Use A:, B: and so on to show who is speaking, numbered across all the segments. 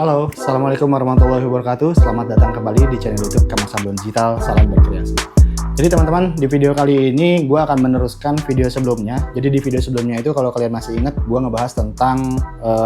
A: Halo, Assalamualaikum warahmatullahi wabarakatuh. Selamat datang kembali di channel YouTube Kemas Sablon Digital. Salam berkreasi. Jadi teman-teman, di video kali ini gue akan meneruskan video sebelumnya. Jadi di video sebelumnya itu kalau kalian masih ingat, gue ngebahas tentang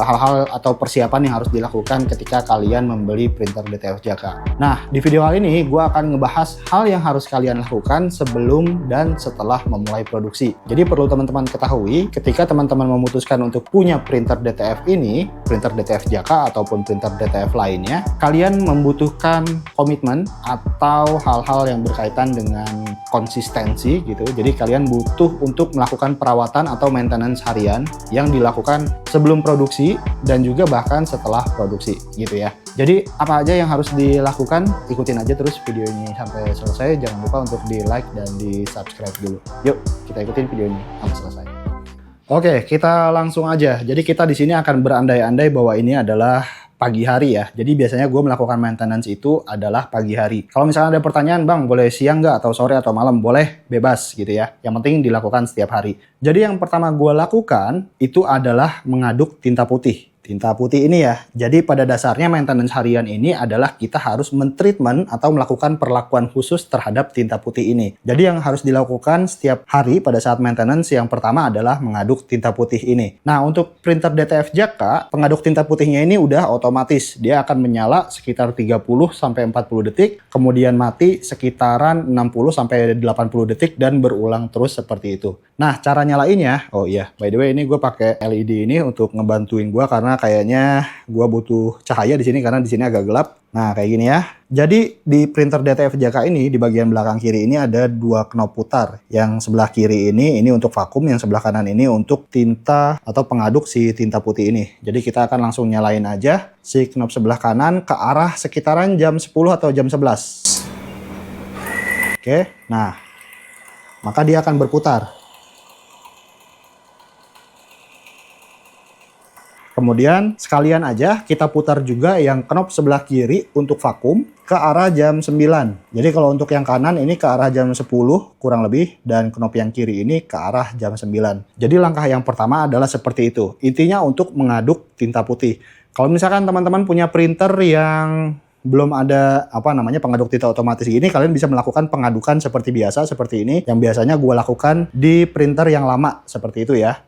A: hal-hal atau persiapan yang harus dilakukan ketika kalian membeli printer DTF Jaka. Nah, di video kali ini gue akan ngebahas hal yang harus kalian lakukan sebelum dan setelah memulai produksi. Jadi perlu teman-teman ketahui, ketika teman-teman memutuskan untuk punya printer DTF ini, printer DTF Jaka ataupun printer DTF lainnya, kalian membutuhkan komitmen atau hal-hal yang berkaitan dengan konsistensi gitu. Jadi kalian butuh untuk melakukan perawatan atau maintenance harian yang dilakukan sebelum produksi dan juga bahkan setelah produksi gitu ya. Jadi apa aja yang harus dilakukan, ikutin aja terus video ini sampai selesai. Jangan lupa untuk di like dan di subscribe dulu. Yuk kita ikutin video ini sampai selesai. Oke, kita langsung aja. Jadi kita di sini akan berandai-andai bahwa ini adalah pagi hari ya. Jadi biasanya gue melakukan maintenance itu adalah pagi hari. Kalau misalnya ada pertanyaan, Bang, boleh siang nggak atau sore atau malam? Boleh, bebas gitu ya. Yang penting dilakukan setiap hari. Jadi yang pertama gue lakukan itu adalah mengaduk tinta putih. Tinta putih ini ya, jadi pada dasarnya maintenance harian ini adalah kita harus mentreatment atau melakukan perlakuan khusus terhadap tinta putih ini. Jadi yang harus dilakukan setiap hari pada saat maintenance yang pertama adalah mengaduk tinta putih ini. Nah, untuk printer DTF Jaka, pengaduk tinta putihnya ini udah otomatis. Dia akan menyala sekitar 30-40 detik, kemudian mati sekitaran 60-80 detik dan berulang terus seperti itu. Nah, cara nyalainnya, oh iya, by the way ini gue pakai LED ini untuk ngebantuin gue karena kayaknya gue butuh cahaya di sini karena di sini agak gelap. Nah, kayak gini ya. Jadi di printer DTF Jaka ini di bagian belakang kiri ini ada dua knop putar. Yang sebelah kiri ini untuk vakum, yang sebelah kanan ini untuk tinta atau pengaduk si tinta putih ini. Jadi kita akan langsung nyalain aja si knop sebelah kanan ke arah sekitaran jam 10 atau jam 11. Oke, nah maka dia akan berputar. Kemudian sekalian aja kita putar juga yang knop sebelah kiri untuk vakum ke arah jam 9. Jadi kalau untuk yang kanan ini ke arah jam 10 kurang lebih, dan knop yang kiri ini ke arah jam 9. Jadi langkah yang pertama adalah seperti itu. Intinya untuk mengaduk tinta putih. Kalau misalkan teman-teman punya printer yang belum ada pengaduk tinta otomatis ini, kalian bisa melakukan pengadukan seperti biasa seperti ini yang biasanya gue lakukan di printer yang lama seperti itu ya.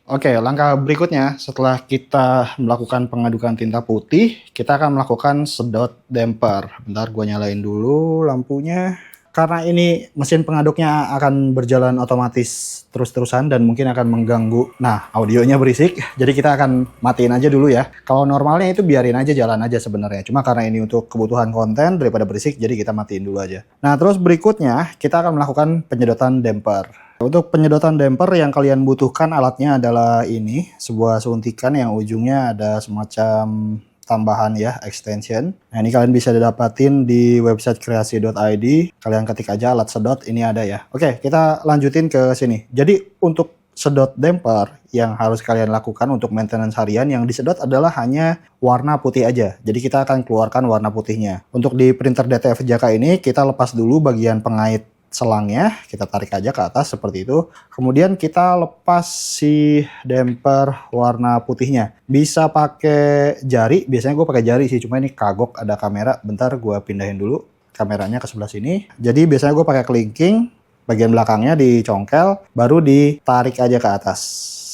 A: Oke, langkah berikutnya setelah kita melakukan pengadukan tinta putih, kita akan melakukan sedot damper. Bentar, gue nyalain dulu lampunya. Karena ini mesin pengaduknya akan berjalan otomatis terus-terusan dan mungkin akan mengganggu. Nah, audionya berisik, jadi kita akan matiin aja dulu ya. Kalau normalnya itu biarin aja, jalan aja sebenarnya. Cuma karena ini untuk kebutuhan konten daripada berisik, jadi kita matiin dulu aja. Nah, terus berikutnya kita akan melakukan penyedotan damper. Untuk penyedotan damper yang kalian butuhkan alatnya adalah ini, sebuah suntikan yang ujungnya ada semacam tambahan ya, extension. Nah, ini kalian bisa didapatin di website kreasi.id. Kalian ketik aja alat sedot, ini ada ya. Oke, kita lanjutin ke sini. Jadi untuk sedot damper yang harus kalian lakukan untuk maintenance harian, yang disedot adalah hanya warna putih aja. Jadi kita akan keluarkan warna putihnya. Untuk di printer DTF Jaka ini kita lepas dulu bagian pengait selangnya, kita tarik aja ke atas seperti itu. Kemudian kita lepas si damper warna putihnya. Bisa pakai jari, biasanya gue pakai jari sih, cuma ini kagok ada kamera. Bentar gue pindahin dulu kameranya ke sebelah sini. Jadi biasanya gue pakai kelingking, bagian belakangnya dicongkel, baru ditarik aja ke atas.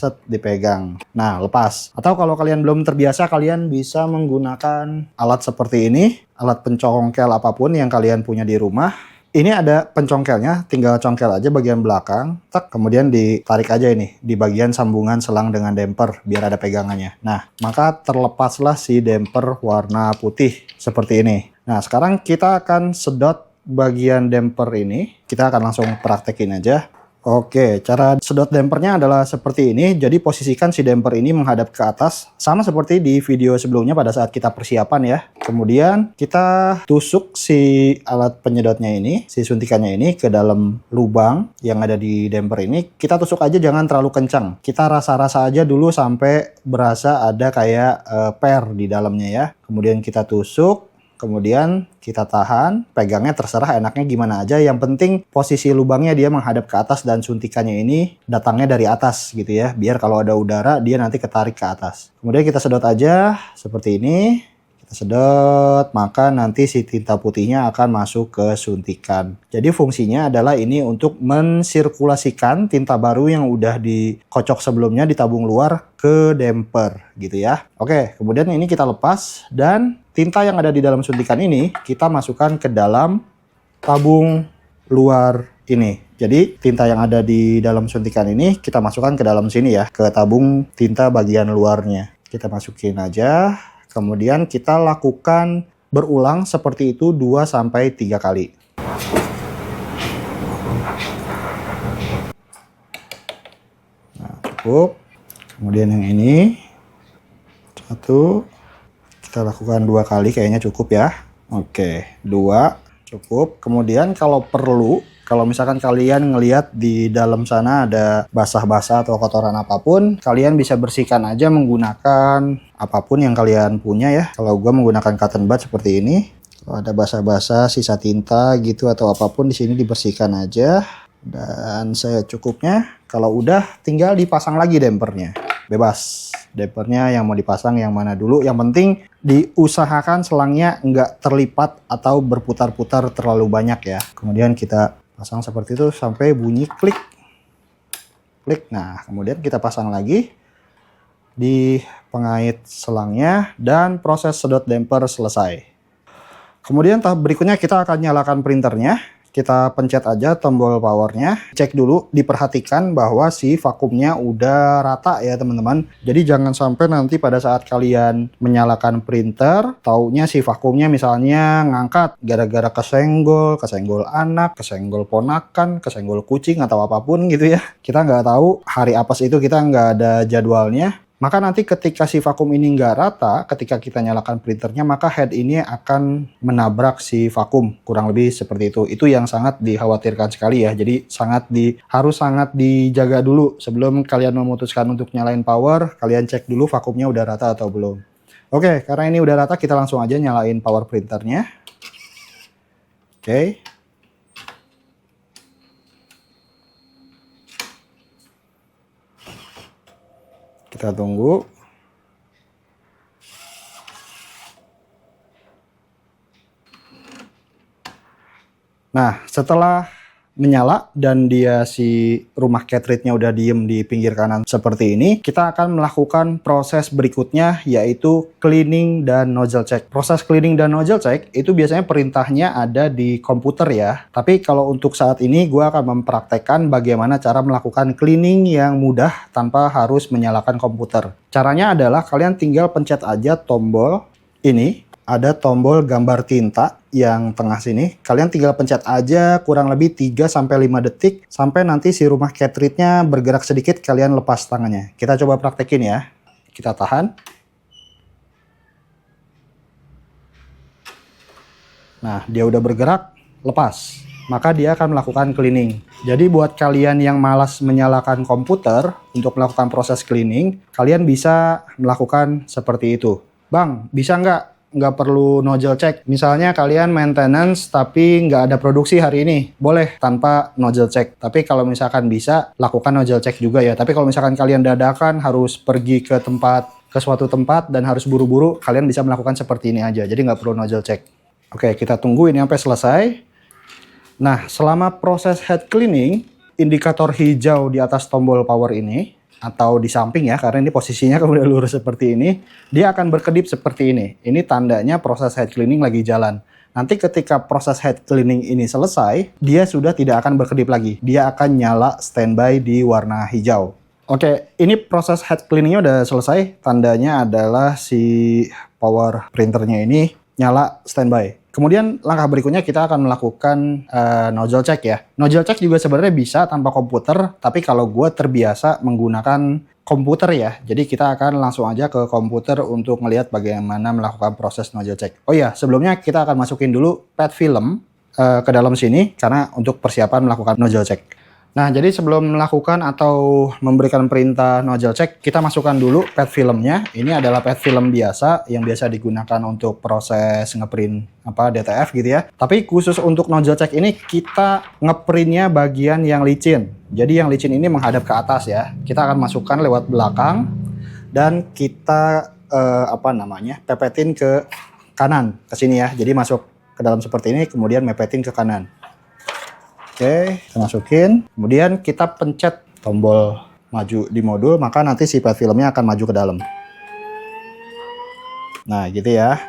A: Set, dipegang. Nah, lepas. Atau kalau kalian belum terbiasa, kalian bisa menggunakan alat seperti ini, alat pencongkel apapun yang kalian punya di rumah. Ini ada pencongkelnya, tinggal congkel aja bagian belakang, tak, kemudian ditarik aja ini di bagian sambungan selang dengan damper biar ada pegangannya. Nah, maka terlepaslah si damper warna putih seperti ini. Nah, sekarang kita akan sedot bagian damper ini. Kita akan langsung praktekin aja. Oke, cara sedot dampernya adalah seperti ini. Jadi posisikan si damper ini menghadap ke atas, sama seperti di video sebelumnya pada saat kita persiapan ya. Kemudian kita tusuk si alat penyedotnya ini, si suntikannya ini ke dalam lubang yang ada di damper ini. Kita tusuk aja, jangan terlalu kencang. Kita rasa-rasa aja dulu sampai berasa ada kayak per di dalamnya ya. Kemudian kita tusuk. Kemudian kita tahan, pegangnya terserah enaknya gimana aja. Yang penting posisi lubangnya dia menghadap ke atas dan suntikannya ini datangnya dari atas gitu ya. Biar kalau ada udara dia nanti ketarik ke atas. Kemudian kita sedot aja seperti ini. Kita sedot, maka nanti si tinta putihnya akan masuk ke suntikan. Jadi fungsinya adalah ini untuk mensirkulasikan tinta baru yang udah dikocok sebelumnya di tabung luar ke damper gitu ya. Oke, kemudian ini kita lepas dan tinta yang ada di dalam suntikan ini kita masukkan ke dalam tabung luar ini. Jadi tinta yang ada di dalam suntikan ini kita masukkan ke dalam sini ya, ke tabung tinta bagian luarnya. Kita masukin aja, kemudian kita lakukan berulang seperti itu 2-3 kali. Nah, cukup. Kemudian yang ini 1, kita lakukan 2 kali, kayaknya cukup ya. Oke, 2 cukup. Kemudian kalau perlu, kalau misalkan kalian ngelihat di dalam sana ada basah-basah atau kotoran apapun, kalian bisa bersihkan aja menggunakan apapun yang kalian punya ya. Kalau gue menggunakan cotton bud seperti ini. Kalau ada basah-basah, sisa tinta gitu atau apapun di sini dibersihkan aja. Dan saya cukupnya. Kalau udah tinggal dipasang lagi dampernya. Bebas. Dampernya yang mau dipasang yang mana dulu. Yang penting diusahakan selangnya nggak terlipat atau berputar-putar terlalu banyak ya. Kemudian kita pasang seperti itu sampai bunyi klik. Klik. Nah, kemudian kita pasang lagi di pengait selangnya dan proses sedot damper selesai. Kemudian tahap berikutnya kita akan nyalakan printernya. Kita pencet aja tombol powernya. Cek dulu, diperhatikan bahwa si vakumnya udah rata ya teman-teman. Jadi jangan sampai nanti pada saat kalian menyalakan printer, taunya si vakumnya misalnya ngangkat gara-gara kesenggol anak, kesenggol ponakan, kesenggol kucing atau apapun gitu ya. Kita nggak tahu hari apes itu, kita nggak ada jadwalnya. Maka nanti ketika si vakum ini nggak rata, ketika kita nyalakan printernya, maka head ini akan menabrak si vakum. Kurang lebih seperti itu. Itu yang sangat dikhawatirkan sekali ya. Jadi harus sangat dijaga dulu. Sebelum kalian memutuskan untuk nyalain power, kalian cek dulu vakumnya udah rata atau belum. Oke, karena ini udah rata, kita langsung aja nyalain power printernya. Oke. Kita tunggu. Nah, setelah menyala dan dia si rumah cartridge-nya udah diem di pinggir kanan seperti ini, kita akan melakukan proses berikutnya yaitu cleaning dan nozzle check. Proses cleaning dan nozzle check itu biasanya perintahnya ada di komputer ya. Tapi kalau untuk saat ini gue akan mempraktekkan bagaimana cara melakukan cleaning yang mudah tanpa harus menyalakan komputer. Caranya adalah kalian tinggal pencet aja tombol ini. Ada tombol gambar tinta yang tengah sini. Kalian tinggal pencet aja kurang lebih 3-5 detik. Sampai nanti si rumah cartridge-nya bergerak sedikit, kalian lepas tangannya. Kita coba praktekin ya. Kita tahan. Nah, dia udah bergerak, lepas. Maka dia akan melakukan cleaning. Jadi buat kalian yang malas menyalakan komputer untuk melakukan proses cleaning, kalian bisa melakukan seperti itu. Bang, bisa nggak perlu nozzle check. Misalnya kalian maintenance tapi nggak ada produksi hari ini, boleh tanpa nozzle check. Tapi kalau misalkan bisa, lakukan nozzle check juga ya. Tapi kalau misalkan kalian dadakan harus pergi ke suatu tempat dan harus buru-buru, kalian bisa melakukan seperti ini aja. Jadi nggak perlu nozzle check. Oke, kita tunggu ini sampai selesai. Nah, selama proses head cleaning, indikator hijau di atas tombol power ini atau di samping ya, karena ini posisinya kalau udah lurus seperti ini, dia akan berkedip seperti ini. Ini tandanya proses head cleaning lagi jalan. Nanti ketika proses head cleaning ini selesai, dia sudah tidak akan berkedip lagi. Dia akan nyala standby di warna hijau. Oke, ini proses head cleaningnya udah selesai. Tandanya adalah si power printernya ini nyala standby. Kemudian langkah berikutnya kita akan melakukan nozzle check ya. Nozzle check juga sebenarnya bisa tanpa komputer, tapi kalau gue terbiasa menggunakan komputer ya. Jadi kita akan langsung aja ke komputer untuk melihat bagaimana melakukan proses nozzle check. Oh iya, sebelumnya kita akan masukin dulu pad film ke dalam sini karena untuk persiapan melakukan nozzle check. Nah, jadi sebelum melakukan atau memberikan perintah nozzle check, kita masukkan dulu pad filmnya. Ini adalah pad film biasa yang biasa digunakan untuk proses ngeprint DTF gitu ya. Tapi khusus untuk nozzle check ini kita ngeprintnya bagian yang licin. Jadi yang licin ini menghadap ke atas ya. Kita akan masukkan lewat belakang dan kita pepetin ke kanan ke sini ya. Jadi masuk ke dalam seperti ini, kemudian mepetin ke kanan. Oke, kita masukin. Kemudian kita pencet tombol maju di modul, maka nanti si pet filmnya akan maju ke dalam. Nah, gitu ya.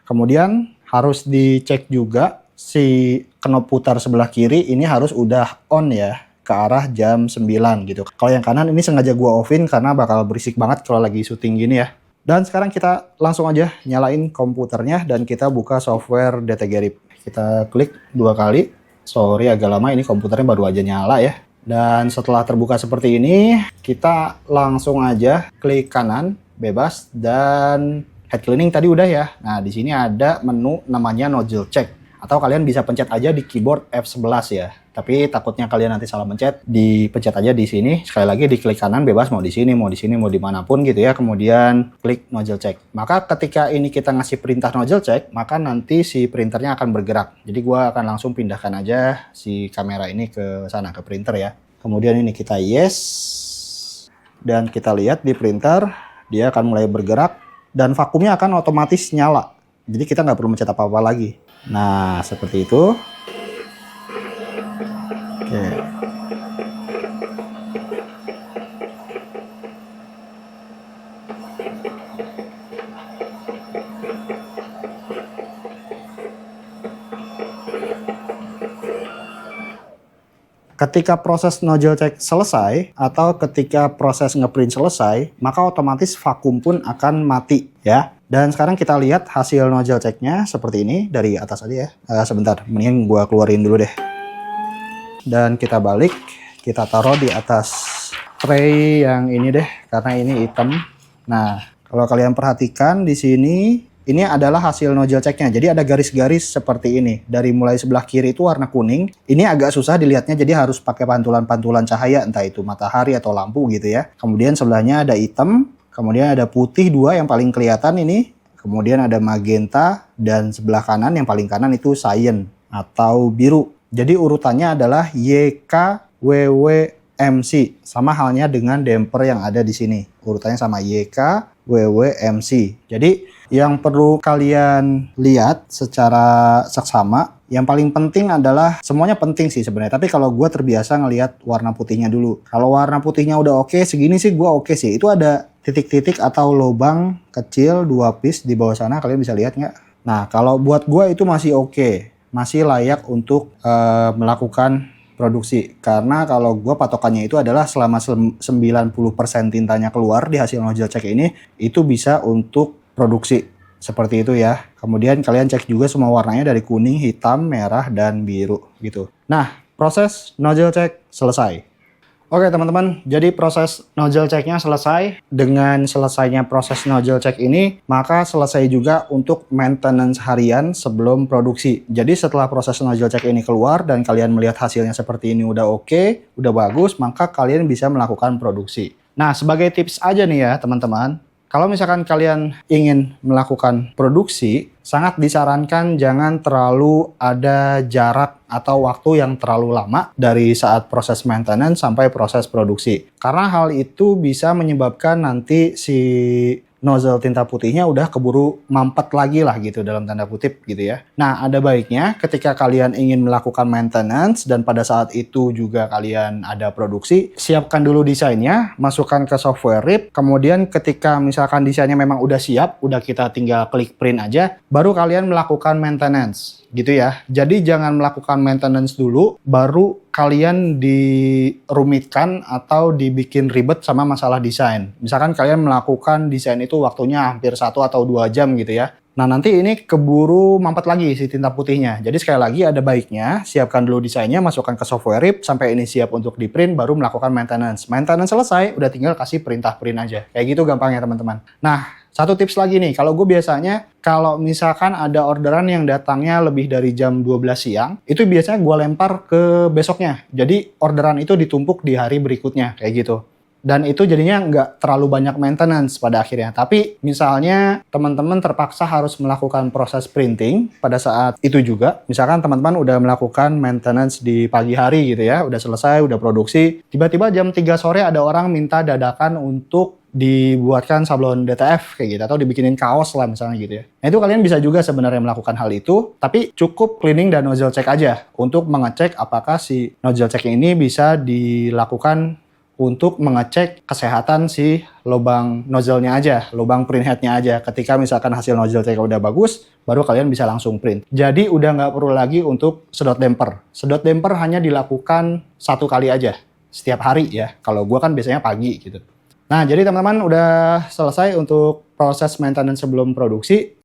A: Kemudian harus dicek juga si knop putar sebelah kiri ini harus udah on ya, ke arah jam 9 gitu. Kalau yang kanan ini sengaja gua offin karena bakal berisik banget kalau lagi syuting gini ya. Dan sekarang kita langsung aja nyalain komputernya dan kita buka software DTG RIP. Kita klik 2 kali. Sorry agak lama, ini komputernya baru aja nyala ya. Dan setelah terbuka seperti ini, kita langsung aja klik kanan bebas dan head cleaning tadi udah ya. Nah, di sini ada menu namanya nozzle check. Atau kalian bisa pencet aja di keyboard F11 ya. Tapi takutnya kalian nanti salah pencet, dipencet aja di sini. Sekali lagi diklik kanan bebas, mau di sini, mau dimanapun gitu ya. Kemudian klik nozzle check. Maka ketika ini kita ngasih perintah nozzle check, maka nanti si printernya akan bergerak. Jadi gua akan langsung pindahkan aja si kamera ini ke sana, ke printer ya. Kemudian ini kita yes. Dan kita lihat di printer, dia akan mulai bergerak. Dan vakumnya akan otomatis nyala. Jadi kita nggak perlu mencet apa-apa lagi. Nah, seperti itu. Oke. Ketika proses nozzle check selesai atau ketika proses ngeprint selesai, maka otomatis vakum pun akan mati ya. Dan sekarang kita lihat hasil nozzle checknya seperti ini dari atas aja ya. Sebentar, mendingan gua keluarin dulu deh. Dan kita balik, kita taruh di atas tray yang ini deh, karena ini hitam. Nah, kalau kalian perhatikan di sini, ini adalah hasil nozzle checknya. Jadi ada garis-garis seperti ini. Dari mulai sebelah kiri itu warna kuning. Ini agak susah dilihatnya, jadi harus pakai pantulan-pantulan cahaya, entah itu matahari atau lampu gitu ya. Kemudian sebelahnya ada hitam, kemudian ada putih 2 yang paling kelihatan ini. Kemudian ada magenta, dan sebelah kanan yang paling kanan itu cyan atau biru. Jadi urutannya adalah YKWWMC. Sama halnya dengan damper yang ada di sini. Urutannya sama YKWWMC. Jadi yang perlu kalian lihat secara seksama, yang paling penting adalah, semuanya penting sih sebenarnya, tapi kalau gue terbiasa ngelihat warna putihnya dulu. Kalau warna putihnya udah oke, segini sih gue oke sih. Itu ada titik-titik atau lubang kecil 2 piece di bawah sana, kalian bisa lihat nggak? Nah, kalau buat gue itu masih oke, masih layak untuk melakukan produksi. Karena kalau gue patokannya itu adalah selama 90% tintanya keluar di hasil nozzle check ini, itu bisa untuk produksi. Seperti itu ya. Kemudian kalian cek juga semua warnanya dari kuning, hitam, merah, dan biru gitu. Nah, proses nozzle check selesai. Oke teman-teman, jadi proses nozzle checknya selesai. Dengan selesainya proses nozzle check ini, maka selesai juga untuk maintenance harian sebelum produksi. Jadi setelah proses nozzle check ini keluar dan kalian melihat hasilnya seperti ini udah oke, udah bagus, maka kalian bisa melakukan produksi. Nah, sebagai tips aja nih ya teman-teman, kalau misalkan kalian ingin melakukan produksi, sangat disarankan jangan terlalu ada jarak atau waktu yang terlalu lama dari saat proses maintenance sampai proses produksi. Karena hal itu bisa menyebabkan nanti si nozzle tinta putihnya udah keburu mampet lagi lah gitu dalam tanda kutip gitu ya. Nah, ada baiknya ketika kalian ingin melakukan maintenance dan pada saat itu juga kalian ada produksi, siapkan dulu desainnya, masukkan ke software RIP, kemudian ketika misalkan desainnya memang udah siap, udah kita tinggal klik print aja, baru kalian melakukan maintenance gitu ya. Jadi jangan melakukan maintenance dulu, baru kalian dirumitkan atau dibikin ribet sama masalah desain. Misalkan kalian melakukan desain itu waktunya hampir 1 atau 2 jam gitu ya. Nah, nanti ini keburu mampet lagi si tinta putihnya. Jadi sekali lagi ada baiknya siapkan dulu desainnya, masukkan ke software RIP, sampai ini siap untuk di print, baru melakukan maintenance. Maintenance selesai, udah tinggal kasih perintah print aja. Kayak gitu gampangnya teman-teman. Nah, satu tips lagi nih, kalau gue biasanya kalau misalkan ada orderan yang datangnya lebih dari jam 12 siang, itu biasanya gue lempar ke besoknya. Jadi orderan itu ditumpuk di hari berikutnya, kayak gitu. Dan itu jadinya nggak terlalu banyak maintenance pada akhirnya. Tapi misalnya teman-teman terpaksa harus melakukan proses printing pada saat itu juga. Misalkan teman-teman udah melakukan maintenance di pagi hari gitu ya, udah selesai, udah produksi. Tiba-tiba jam 3 sore ada orang minta dadakan untuk dibuatkan sablon DTF kayak gitu, atau dibikinin kaos lah misalnya gitu ya. Nah itu kalian bisa juga sebenarnya melakukan hal itu, tapi cukup cleaning dan nozzle check aja untuk mengecek apakah si nozzle check ini bisa dilakukan untuk mengecek kesehatan si lubang nozzle-nya aja, lubang print head-nya aja. Ketika misalkan hasil nozzle check udah bagus, baru kalian bisa langsung print. Jadi udah nggak perlu lagi untuk sedot damper. Sedot damper hanya dilakukan 1 kali aja, setiap hari ya. Kalau gua kan biasanya pagi gitu. Nah, jadi teman-teman udah selesai untuk proses maintenance sebelum produksi.